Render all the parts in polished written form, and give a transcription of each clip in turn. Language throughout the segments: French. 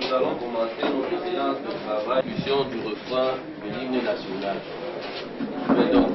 Nous allons commencer notre séance de travail, discussion du refrain de l'hymne national. Je vais donc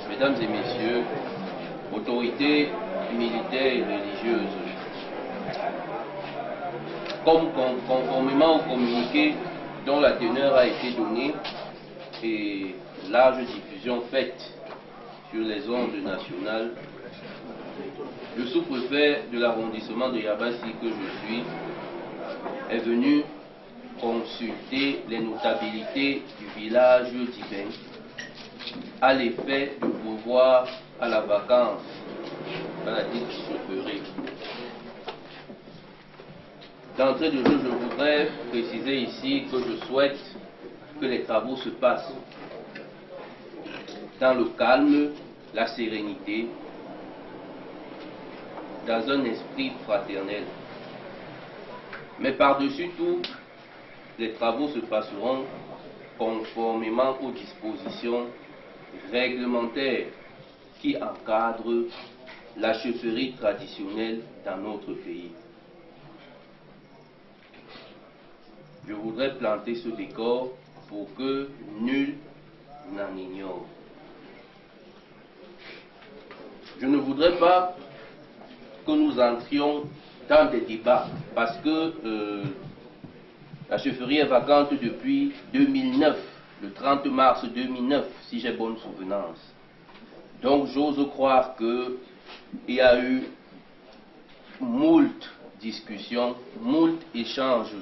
Mesdames et messieurs, autorités militaires et religieuses, conformément au communiqué dont la teneur a été donnée et large diffusion faite sur les ondes nationales, le sous-préfet de l'arrondissement de Yabassi que je suis est venu consulter les notabilités du village d'Ibeng à l'effet de pourvoir à la vacance à la dite chaufferie. D'entrée de jeu, je voudrais préciser ici que je souhaite que les travaux se passent dans le calme, la sérénité, dans un esprit fraternel. Mais par-dessus tout, les travaux se passeront conformément aux dispositions réglementaires qui encadrent la chaufferie traditionnelle dans notre pays. Je voudrais planter ce décor pour que nul n'en ignore. Je ne voudrais pas que nous entrions dans des débats parce que la chaufferie est vacante depuis 2009, le 30 mars 2009, si j'ai bonne souvenance. Donc j'ose croire qu'il y a eu moult discussions, moult échanges,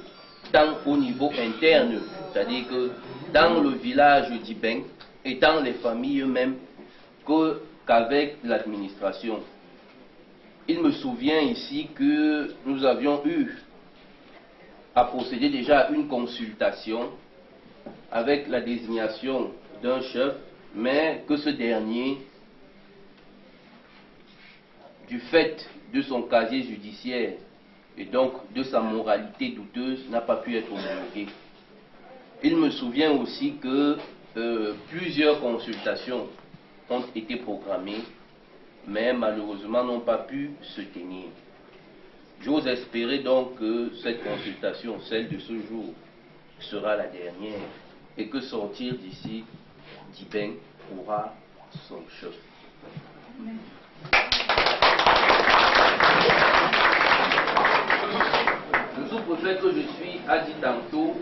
tant au niveau interne, c'est-à-dire que dans le village d'Ibeng et dans les familles eux-mêmes, qu'avec l'administration. Il me souvient ici que nous avions eu à procéder déjà à une consultation avec la désignation d'un chef, mais que ce dernier du fait de son casier judiciaire et donc de sa moralité douteuse, n'a pas pu être homologué. Il me souvient aussi que plusieurs consultations ont été programmées, mais malheureusement n'ont pas pu se tenir. J'ose espérer donc que cette consultation, celle de ce jour, sera la dernière et que sortir d'ici, Dibeng aura son chef. Le sous-préfet que je suis a dit tantôt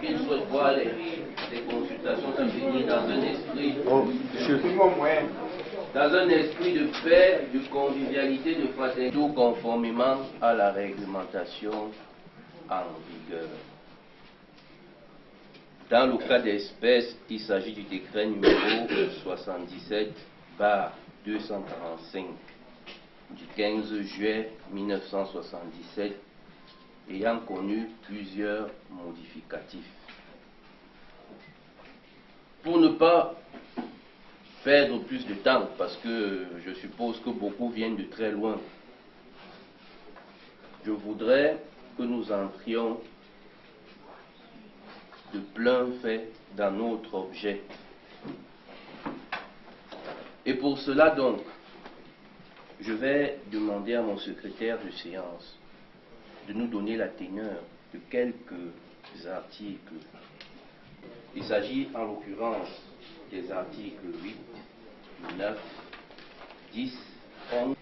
qu'il souhaite voir les consultations se finir dans un esprit de paix, de convivialité, de fraternité, tout conformément à la réglementation en vigueur. Dans le cas d'espèce, il s'agit du décret numéro 77/245 du 15 juillet 1977 ayant connu plusieurs modificatifs. Pour ne pas perdre plus de temps, parce que je suppose que beaucoup viennent de très loin, je voudrais que nous entrions de plein fait dans notre objet. Et pour cela donc, je vais demander à mon secrétaire de séance de nous donner la teneur de quelques articles. Il s'agit en l'occurrence des articles 8, 9, 10, 11,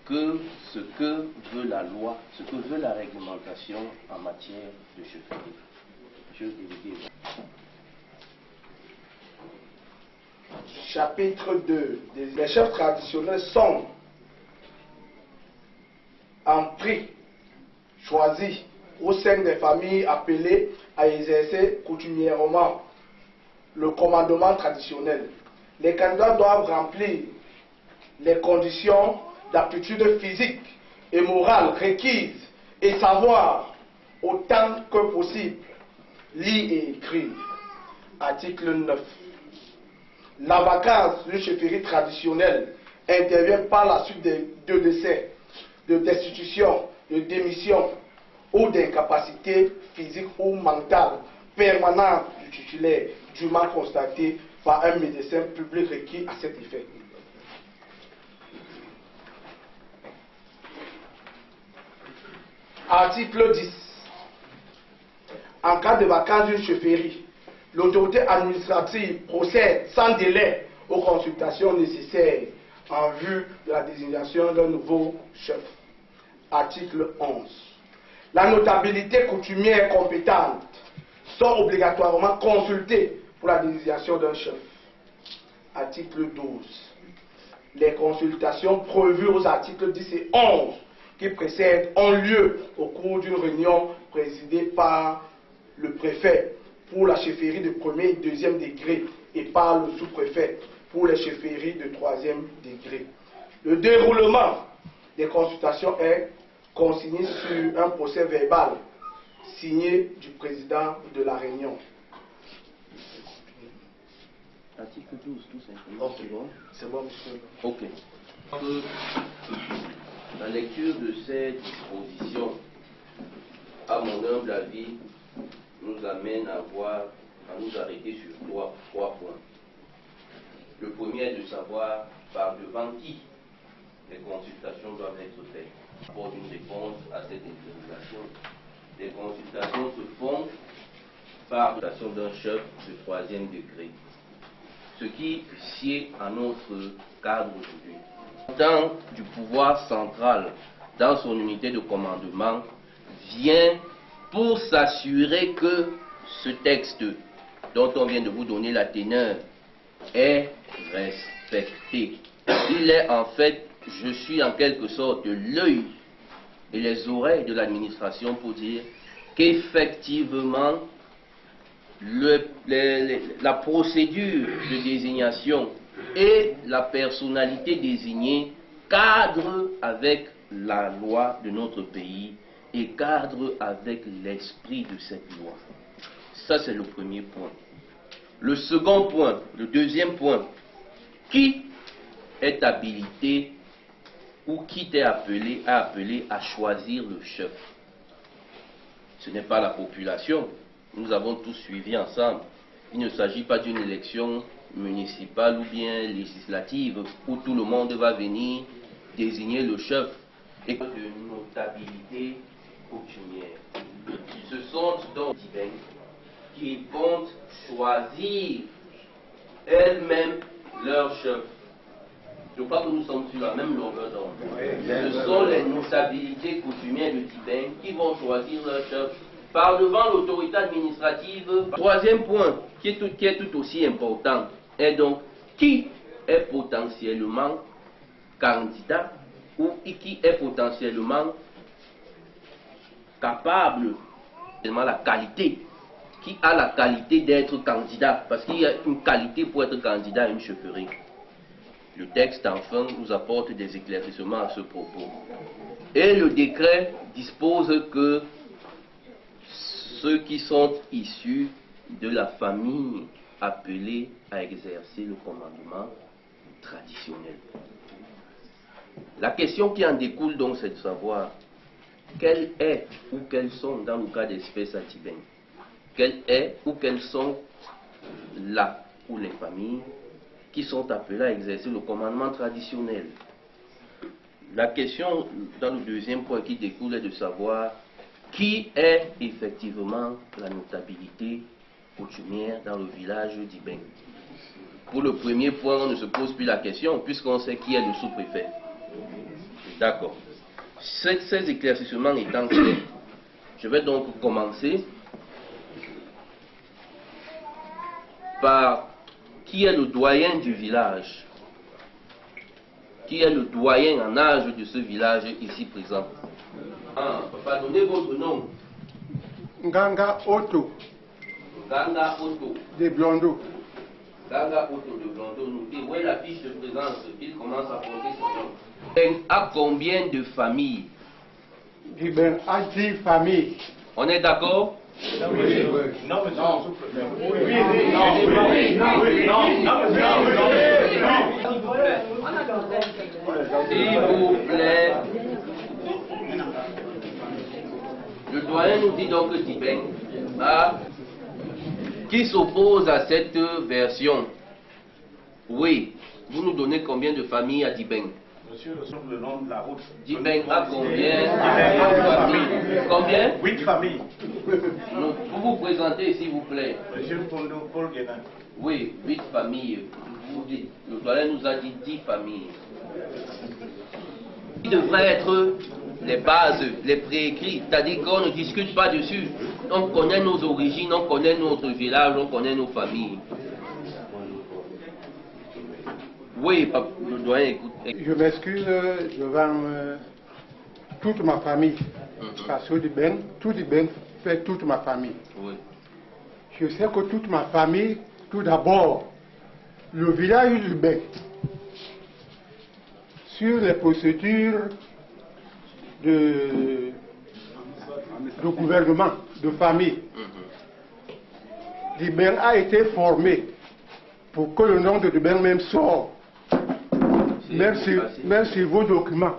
que ce que veut la loi, ce que veut la réglementation en matière de chefferie. Monsieur le délégué. Chapitre 2. Les chefs traditionnels sont en prix choisis au sein des familles appelées à exercer coutumièrement le commandement traditionnel. Les candidats doivent remplir les conditions d'aptitude physique et morale requises et savoir autant que possible lire et écrire. Article 9. La vacance d'une chefferie traditionnelle intervient par la suite de décès, de destitution, de démission ou d'incapacité physique ou mentale permanente du titulaire, dûment constaté par un médecin public requis à cet effet. Article 10. En cas de vacance d'une chefferie, l'autorité administrative procède sans délai aux consultations nécessaires en vue de la désignation d'un nouveau chef. Article 11. La notabilité coutumière compétente sont obligatoirement consultées pour la désignation d'un chef. Article 12. Les consultations prévues aux articles 10 et 11 qui précèdent ont lieu au cours d'une réunion présidée par le préfet pour la chefferie de premier et deuxième degré et par le sous-préfet pour les chefferies de troisième degré. Le déroulement des consultations est consigné sur un procès verbal signé du président de la réunion. Article 12, tout simplement. Okay. C'est bon, monsieur. Ok. La lecture de ces dispositions, à mon humble avis, nous amène à nous arrêter sur trois points. Le premier est de savoir par devant qui les consultations doivent être faites. Pour une réponse à cette interrogation, les consultations se font par l'invitation d'un chef de troisième degré, ce qui sied à notre cadre aujourd'hui. Tant du pouvoir central dans son unité de commandement vient pour s'assurer que ce texte dont on vient de vous donner la teneur est respecté. Il est en fait, je suis en quelque sorte l'œil et les oreilles de l'administration pour dire qu'effectivement la procédure de désignation et la personnalité désignée cadrent avec la loi de notre pays et cadrent avec l'esprit de cette loi. Ça, c'est le premier point. Le second point, le deuxième point, qui est habilité ou qui t'est appelé à choisir le chef. Ce n'est pas la population. Nous avons tous suivi ensemble. Il ne s'agit pas d'une élection municipale ou bien législative où tout le monde va venir désigner le chef. Et de notabilité coutumière. Ce sont donc qui vont choisir elles-mêmes leur chef. Je crois que nous sommes sur la même longueur d'onde. Ce sont les notabilités coutumières de Tibin qui vont choisir leur chef par devant l'autorité administrative. Troisième point, qui est tout aussi important, est donc qui est potentiellement candidat ou qui est potentiellement capable, tellement la qualité, qui a la qualité d'être candidat, parce qu'il y a une qualité pour être candidat à une chefferie. Le texte, enfin, nous apporte des éclaircissements à ce propos. Et le décret dispose que ceux qui sont issus de la famille appelés à exercer le commandement traditionnel. La question qui en découle donc, c'est de savoir quelle est ou quelles sont, dans le cas d'espèce à Tibin, quelle est ou quelles sont là ou les familles qui sont appelées à exercer le commandement traditionnel. La question, dans le deuxième point qui découle, est de savoir qui est effectivement la notabilité coutumière dans le village d'Ibeng. Pour le premier point, on ne se pose plus la question, puisqu'on sait qui est le sous-préfet. D'accord. Ces éclaircissements étant faits, je vais donc commencer par qui est le doyen du village. Qui est le doyen en âge de ce village ici présent? Papa, donnez votre nom. Nganga Otto. Nganga Otto. De Blondeau. Nganga Otto de Blondeau. Notez, où est la fiche de présence? Il commence à porter son nom. Et à combien de familles? Dibeng a 10 familles. On est d'accord? Oui. Non, mais non. S'il vous plaît. Le doyen nous dit donc que Tibeng qui s'oppose à cette version. Oui, vous nous donnez combien de familles à Tibeng? Monsieur, le nom de la route. Tibeng a combien de familles? Combien? 8 familles. Vous vous présentez s'il vous plaît. Monsieur Pondo, Paul Guénin. Oui, 8 familles. Vous dites, le doyen nous a dit 10 familles. Il devrait être les bases, les préécrits, c'est-à-dire qu'on ne discute pas dessus. On connaît nos origines, on connaît notre village, on connaît nos familles. Oui, le doyen écoute. Je m'excuse devant toute ma famille. Parce que tout Dibeng fait toute ma famille. Oui. Je sais que toute ma famille, tout d'abord, le village du Bec, sur les procédures de gouvernement, de famille, Dibeng a été formé pour que le nom de Dibeng même sorte. Même sur vos documents,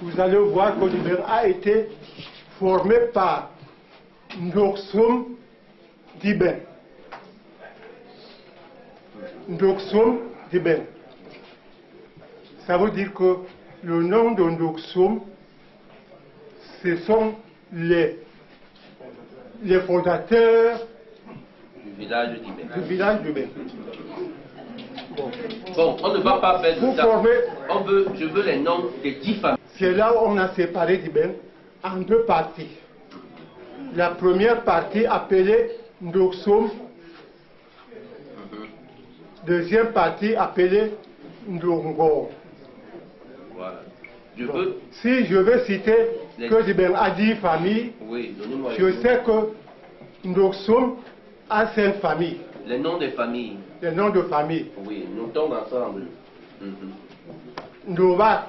vous allez voir que Dibeng a été formé par Ndoksum Dibeng. Ndoksum Dibeng. Ça veut dire que le nom de Ndoksum, ce sont les fondateurs Du village d'Ibeng. du village d'Ibeng. Bon, on ne va pas faire Vous de ça. formez, Je veux les noms des 10 familles. c'est là où on a séparé Dibeng en deux parties. La première partie appelée Ndoksum, deuxième partie appelée Ndongo. Voilà. Je veux. Si je veux citer que Dibeng a 10 familles, Oui, donnez-moi je sais que Ndoksum a 5 familles, les noms des familles. les noms de famille. Oui, nous tombons ensemble. Ndobat,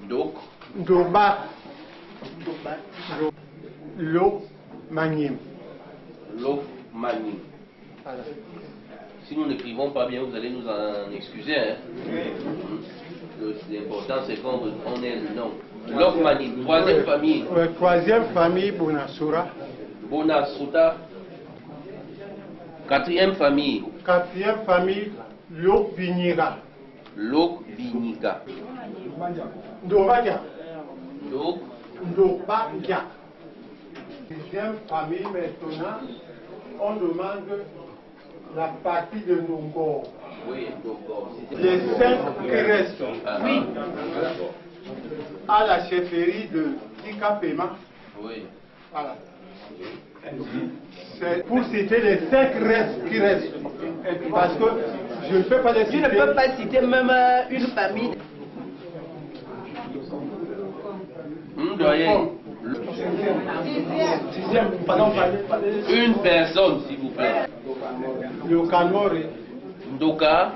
Donc, Ndobat, Lo, Magnim. Lofmani. Si nous n'écrivons pas bien, vous allez nous en excuser. Hein? l'important c'est qu'on ait le nom. Lokmani, troisième famille. Troisième famille, Bonasura. Bonasuta. Quatrième famille. Quatrième famille, Lokbinira. Lokbinika. Ndobadia. Lok. Ndobadia. Deuxième famille, maintenant, on demande la partie de Nongor. Oui, Les 5 qui restent. Oui. À la chefferie de Tikapema. Oui. Voilà. C'est pour citer les 5 restes qui restent. Parce que je ne peux pas les citer. Tu ne peux pas citer même une famille. Une personne, s'il vous plaît. Le Kanore. Ndoka.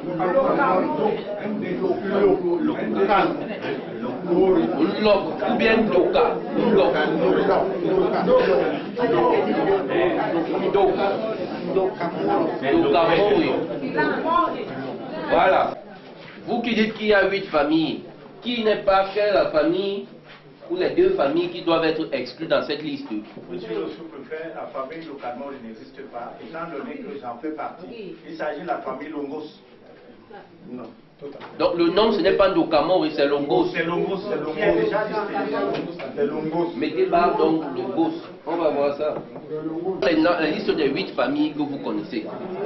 Lok. Ou bien Ndoka. Lok. Ndoka. Voilà. Vous qui dites qu'il y a 8 familles, qui n'est pas que la famille ou les 2 familles qui doivent être exclues dans cette liste? Monsieur le sous-préfet, la famille localement n'existe pas, étant donné que j'en fais partie. Il s'agit de la famille Longos. Non. Donc le nom ce n'est pas Ndokamori, c'est Longos. C'est Longos, c'est Longos. Qui est déjà listé. C'est Longos. Mettez barre donc Longos. On va voir ça. La liste des 8 familles que vous connaissez.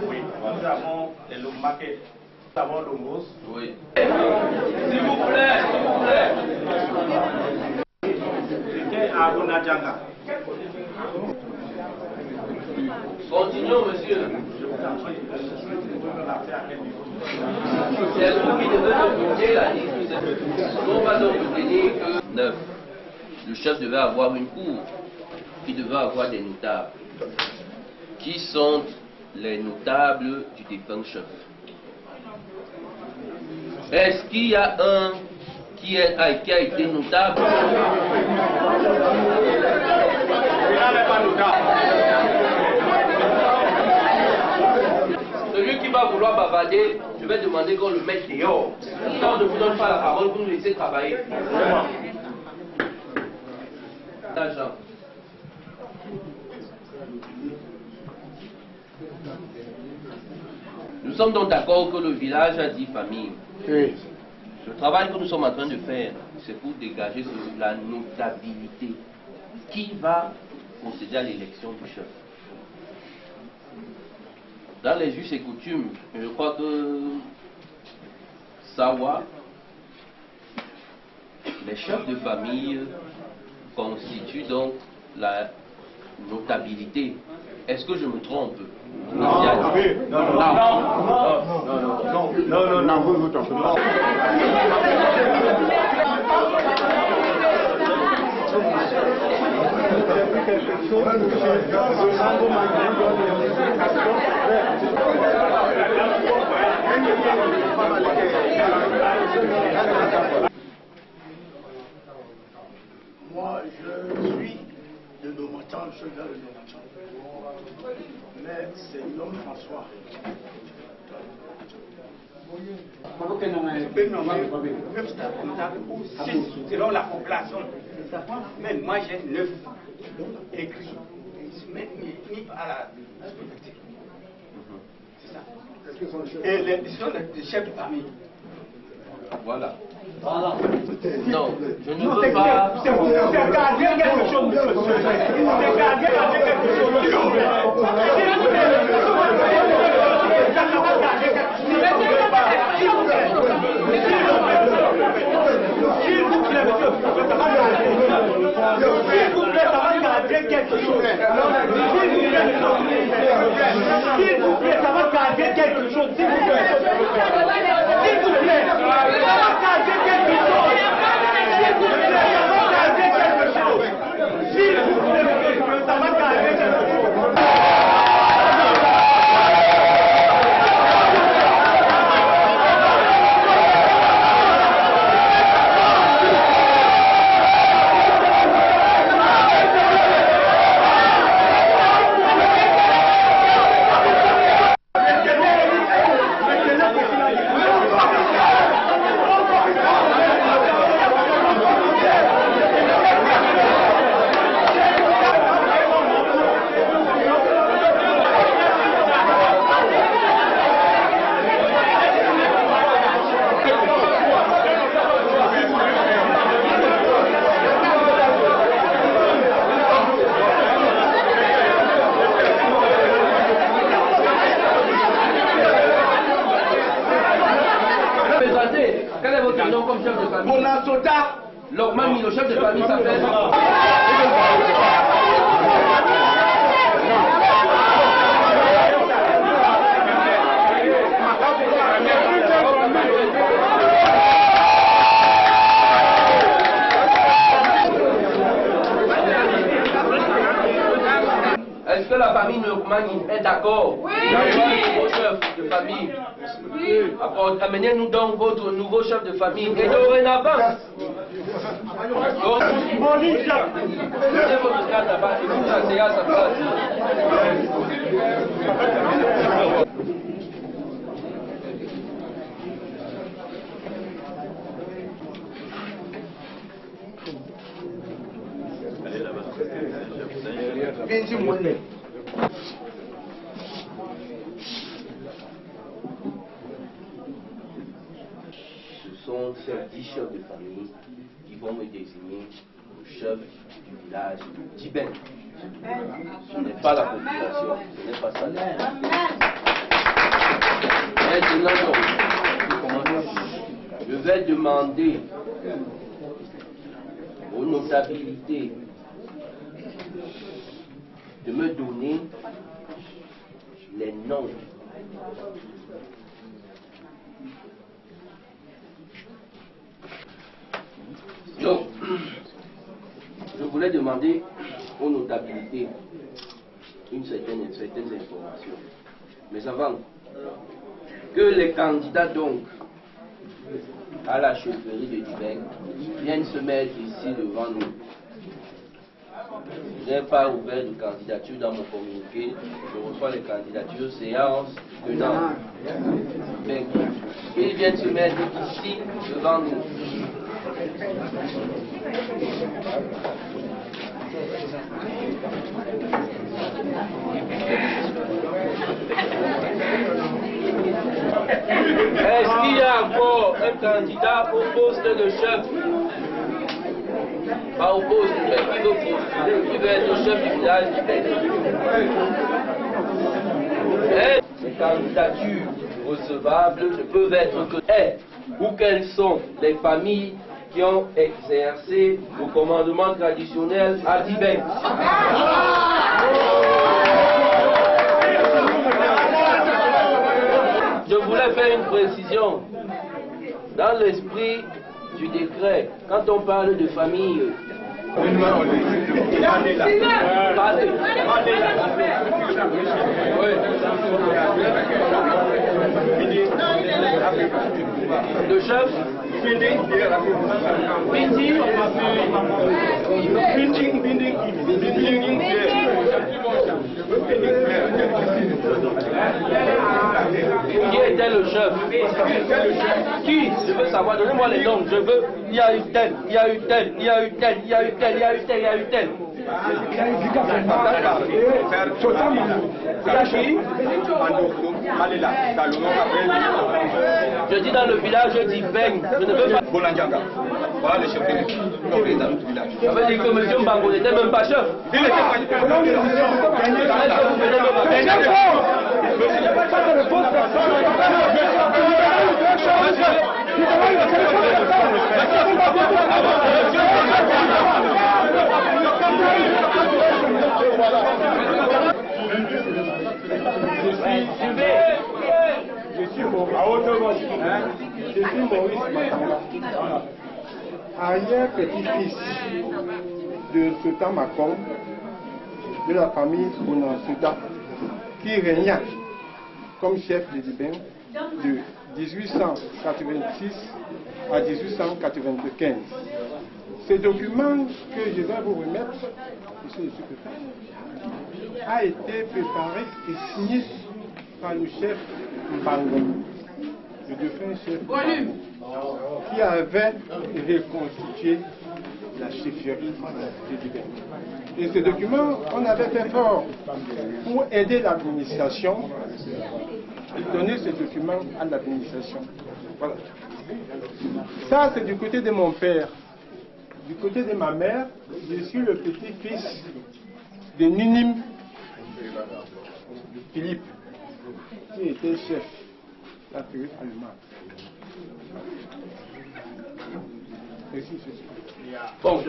Oui, nous avons les Lomake. Nous avons Longos. Oui. S'il vous plaît, s'il vous plaît. C'était à Bonadjanga. Continuons, monsieur. C'est vous qui devez remonter la liste. On va donc retenir que 9. Le chef devait avoir une cour qui devait avoir des notables. Qui sont les notables du défunt chef? Est-ce qu'il y a un qui a été notable? Celui qui va vouloir bavarder, je vais demander qu'on le mette dehors. Quand on ne vous donne pas la parole, vous nous laissez travailler. L'argent. Nous sommes donc d'accord que le village a 10 familles. Oui. Le travail que nous sommes en train de faire, c'est pour dégager la notabilité. Qui va procéder à l'élection du chef? Dans les us et coutumes, je crois que Sawa, les chefs de famille constituent donc la notabilité. Est-ce que je me trompe? Non, vous vous trompez pas. Moi, je suis de Domatan, je suis là de Domatan. Mais c'est l'homme François. Selon la population. Mais moi j'ai 9 écrits. Mais ni à la disponibilité. C'est ça. Et les chefs de famille. Voilà. Non, je ne veux pas. C'est gardien quelque chose, monsieur. C'est gardien quelque chose. S'il vous plaît. Quel est votre nom comme chef de famille? Monasota. Lormani, le chef de famille s'appelle. Est-ce que la famille Lormani est d'accord? Oui. Vos chefs de famille. Oui. Amenez-nous donc votre nouveau chef de famille. Et dorénavant. Prenez votre carte là-bas et vous asseyez à sa place. Ce sont ces 10 chefs de famille qui vont me désigner le chef du village d'Iben. Ce n'est pas la population, ce n'est pas ça. Maintenant, je vais demander aux notabilités de me donner les noms donc je voulais demander aux notabilités certaines informations, mais avant que les candidats donc à la chefferie de Diben viennent se mettre ici devant nous. Je n'ai pas ouvert de candidature dans mon communiqué. Je reçois les candidatures séance tenant. Ils viennent se mettre ici devant nous. Est-ce qu'il y a encore un candidat au poste de chef? Pas au poste, mais qui veut postuler, qui veut être le chef du village du Les candidatures recevables ne peuvent être que ou quelles sont les familles qui ont exercé le commandement traditionnel à Diben. Je voulais faire une précision. Dans l'esprit du décret, quand on parle de famille, le chef qui était le chef? Qui? Je veux savoir, donnez-moi les noms, je veux. Il y a eu tel, il y a eu tel, il y a eu tel, il y a eu tel, il y a eu tel, il y a eu tel. Je dis dans le village, je dis beigne. Je ne veux pas. Voilà le chef de village. Ça veut dire que M. Mbango n'était même pas chef. Il n'était pas Je suis Maurice Matamba, arrière-petit-fils de Sultan Makong, de la famille Bonansuda, qui régna comme chef de Diben de 1886 à 1895. Ce document que je vais vous remettre, monsieur le secrétaire, a été préparé et signé par le chef Mbango, le défunt chef qui avait reconstitué la chefferie de Diben. Et ce document, on avait fait fort pour aider l'administration, donner ce document à l'administration. Voilà. Ça, c'est du côté de mon père. Du côté de ma mère, je suis le petit-fils de Ninim Philippe, qui était chef de la tribu allemande. Bon,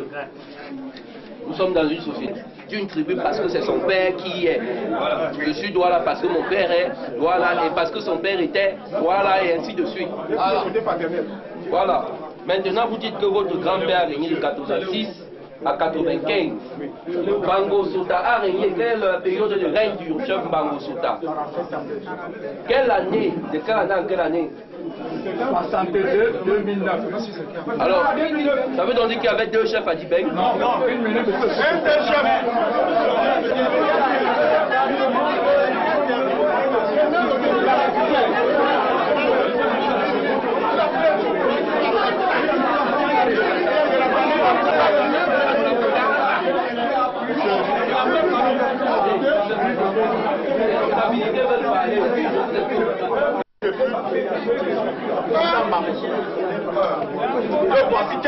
nous sommes dans une société d'une tribu parce que c'est son père qui est. Voilà. Je suis Douala parce que mon père est Douala et parce que son père était Douala et ainsi de suite. Voilà. Maintenant, vous dites que votre grand-père a régné de 1406 à 95. Bango Sota a régné. Quelle est la période de règne du chef Bango Sota? Quelle année? De quelle année en quelle année? 62-2009. Alors, ça veut donc dire qu'il y avait deux chefs à Dibeng? Non, une minute. Un seul chef.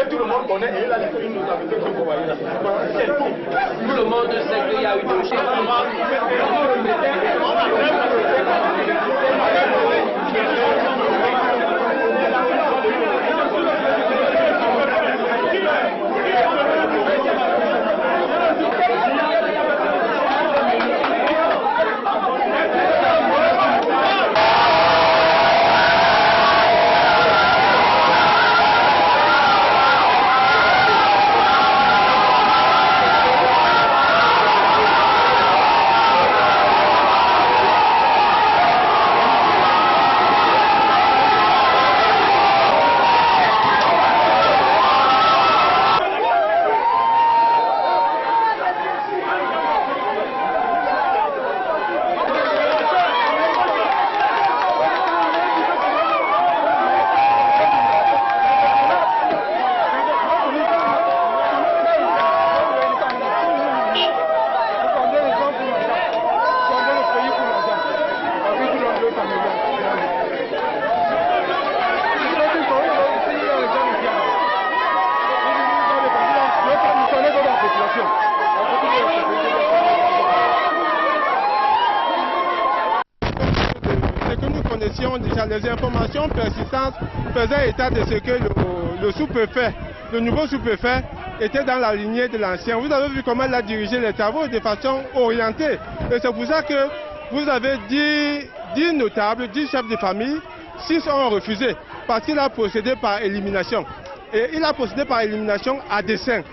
Tout le monde connaît et là, tout le monde sait qu'il y a eu deux chefs. Déjà, les informations persistantes faisaient état de ce que le sous-préfet, le nouveau sous-préfet, était dans la lignée de l'ancien. Vous avez vu comment il a dirigé les travaux de façon orientée. Et c'est pour ça que vous avez 10 notables, 10 chefs de famille, 6 ont refusé, parce qu'il a procédé par élimination. Et il a procédé par élimination à dessein.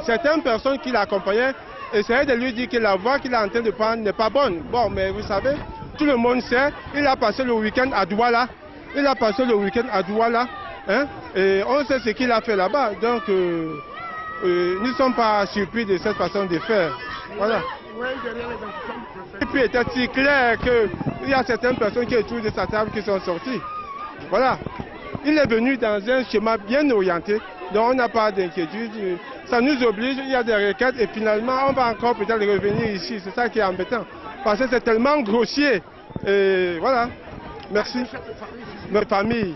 Certaines personnes qui l'accompagnaient essayaient de lui dire que la voie qu'il est en train de prendre n'est pas bonne. Bon, mais vous savez, tout le monde sait, il a passé le week-end à Douala. Il a passé le week-end à Douala. Hein, et on sait ce qu'il a fait là-bas. Donc, nous ne sommes pas surpris de cette façon de faire. Voilà. Et puis, il était si clair qu'il y a certaines personnes qui autour de sa table qui sont sorties. Voilà. Il est venu dans un schéma bien orienté. Donc, on n'a pas d'inquiétude. Ça nous oblige, il y a des requêtes et finalement, on va encore peut-être revenir ici. C'est ça qui est embêtant. Parce que c'est tellement grossier. Et voilà. Merci. Mes familles.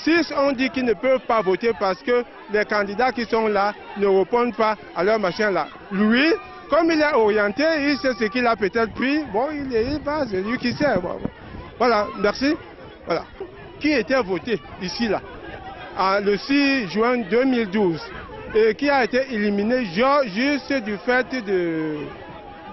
6 ont dit qu'ils ne peuvent pas voter parce que les candidats qui sont là ne répondent pas à leur machin là. Lui, comme il est orienté, il sait ce qu'il a peut-être pris. Bon, il va, c'est lui qui sait. Bon. Voilà, merci. Voilà. Qui était voté ici là, le 6 juin 2012, et qui a été éliminé juste du fait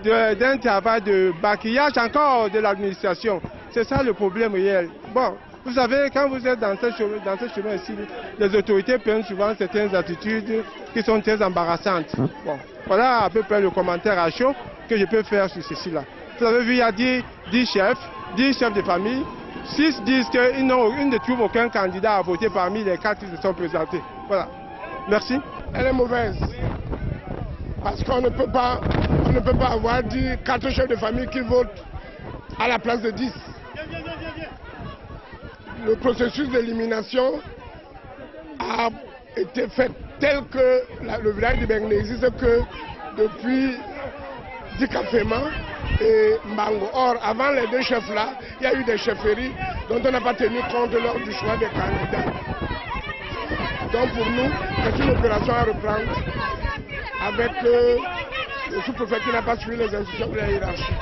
d'un travail de maquillage encore de l'administration. C'est ça le problème réel. Bon, vous savez, quand vous êtes dans ce chemin ici, les autorités prennent souvent certaines attitudes qui sont très embarrassantes. Bon, voilà à peu près le commentaire à chaud que je peux faire sur ceci là. Vous avez vu, il y a 10 chefs de famille. 6 disent qu'ils ne trouvent aucun candidat à voter parmi les 4 qui se sont présentés. Voilà. Merci. Elle est mauvaise. Parce qu'on ne peut pas avoir 4 chefs de famille qui votent à la place de 10. Le processus d'élimination a été fait tel que le village de Beng n'existe que depuis Dikafema et Mbango. Or, avant les 2 chefs-là, il y a eu des chefferies dont on n'a pas tenu compte lors du choix des candidats. Donc pour nous, c'est une opération à reprendre avec le sous-préfet qui n'a pas suivi les instructions de la hiérarchie.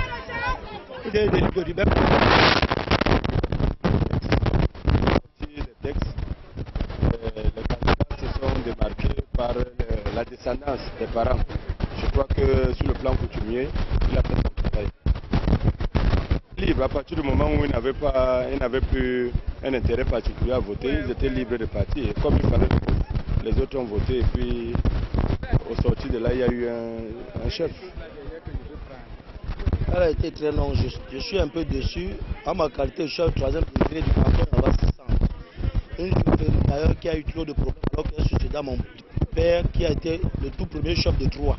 tendance des parents. Je crois que sur le plan coutumier, il a fait son travail. Libre, à partir du moment où ils n'avaient plus un intérêt particulier à voter, ils étaient libres de partir. Et comme il fallait, les autres ont voté et puis au sorti de là, il y a eu un chef. Elle a été très longue. Je suis un peu déçu. À ma qualité de chef du 3e degré du canton, on va 600. Une chefferie d'ailleurs qui a eu trop de problèmes alors qu'elle succéda mon père qui a été le tout premier chef de Troyes.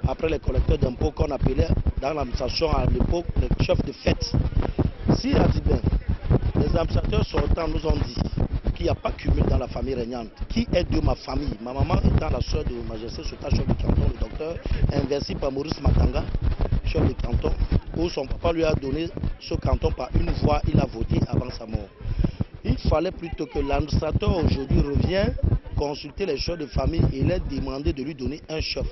Après les collecteurs d'impôts qu'on appelait dans l'administration à l'époque les chefs de fête. Si a dit bien, les administrateurs sortants nous ont dit qu'il n'y a pas cumul dans la famille régnante. Qui est de ma famille? Ma maman étant la soeur de Majesté Sota, chef de canton, le docteur, investi par Maurice Matanga, chef de canton, où son papa lui a donné ce canton par une fois, il a voté avant sa mort. Il fallait plutôt que l'administrateur aujourd'hui revienne consulter les chefs de famille et leur demander de lui donner un chef.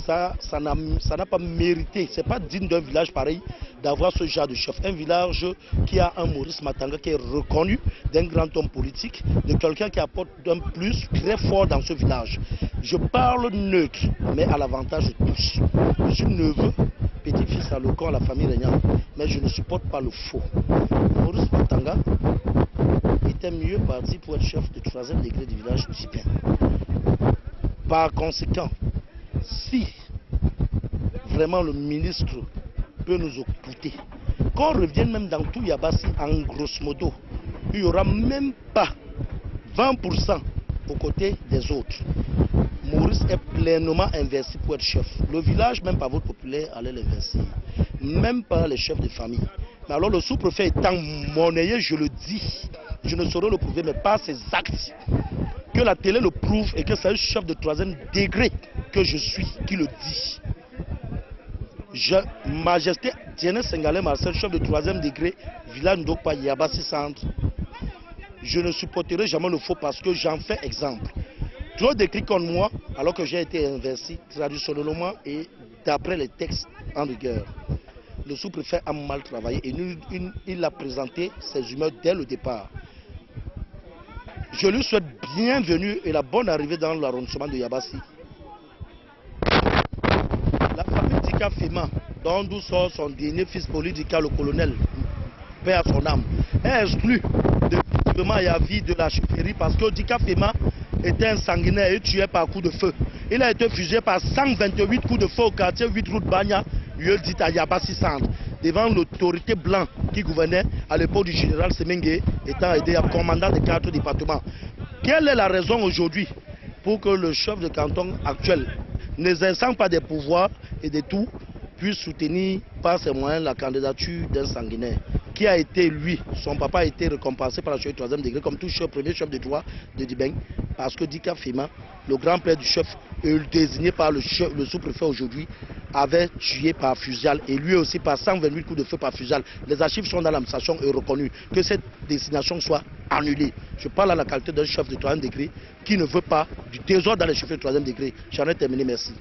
Ça n'a pas mérité, c'est pas digne d'un village pareil d'avoir ce genre de chef. Un village qui a un Maurice Matanga qui est reconnu d'un grand homme politique, de quelqu'un qui apporte un plus très fort dans ce village. Je parle neutre, mais à l'avantage de tous. Je suis neveu, petit-fils à Locon, à la famille régnante, mais je ne supporte pas le faux. Maurice Matanga était mieux parti pour être chef de 3e degré du village typien. Par conséquent, si vraiment le ministre peut nous écouter, qu'on revienne même dans tout Yabassi en grosso modo, il n'y aura même pas 20% aux côtés des autres. Maurice est pleinement investi pour être chef. Le village, même par votre populaire, allait l'investir. Même pas les chefs de famille. Mais alors le sous-préfet étant monnayé, je le dis, je ne saurais le prouver, mais par ses actes, que la télé le prouve et que c'est un chef de 3e degré que je suis qui le dit. Majesté Diane Sengalé Marcel, chef de 3e degré, village Ndokpa Yabassi Centre. Je ne supporterai jamais le faux parce que j'en fais exemple. Trop d'écrits comme moi, alors que j'ai été investi traditionnellement et d'après les textes en rigueur. Le sous-préfet a mal travaillé et il a présenté ses humeurs dès le départ. Je lui souhaite bienvenue et la bonne arrivée dans l'arrondissement de Yabassi. La famille Dika Fema, d'où sort son dernier fils politique, le colonel, paix à son âme, est exclu définitivement à Yavi de la chefferie parce que Dika Fema était un sanguinaire et tué par coup de feu. Il a été fusillé par 128 coups de feu au quartier 8 route Bagna, lieu dit à Yabassi Centre, devant l'autorité blanche qui gouvernait à l'époque du général Semengue, étant aidé à commandant des 4 départements. Quelle est la raison aujourd'hui pour que le chef de canton actuel, n'exerçant pas des pouvoirs et de tout, puisse soutenir par ses moyens la candidature d'un sanguinaire qui a été, lui, son papa a été récompensé par la chef du 3e degré comme tout chef, premier chef de droit de Dibeng, parce que Dika Fema, le grand-père du chef, désigné par le sous-préfet aujourd'hui, avait tué par fusillade et lui aussi par 128 coups de feu par fusillade. Les archives sont dans l'administration et reconnues. Que cette désignation soit annulée. Je parle à la qualité d'un chef de 3e degré qui ne veut pas du désordre dans les chefs de 3e degré. J'en ai terminé, merci.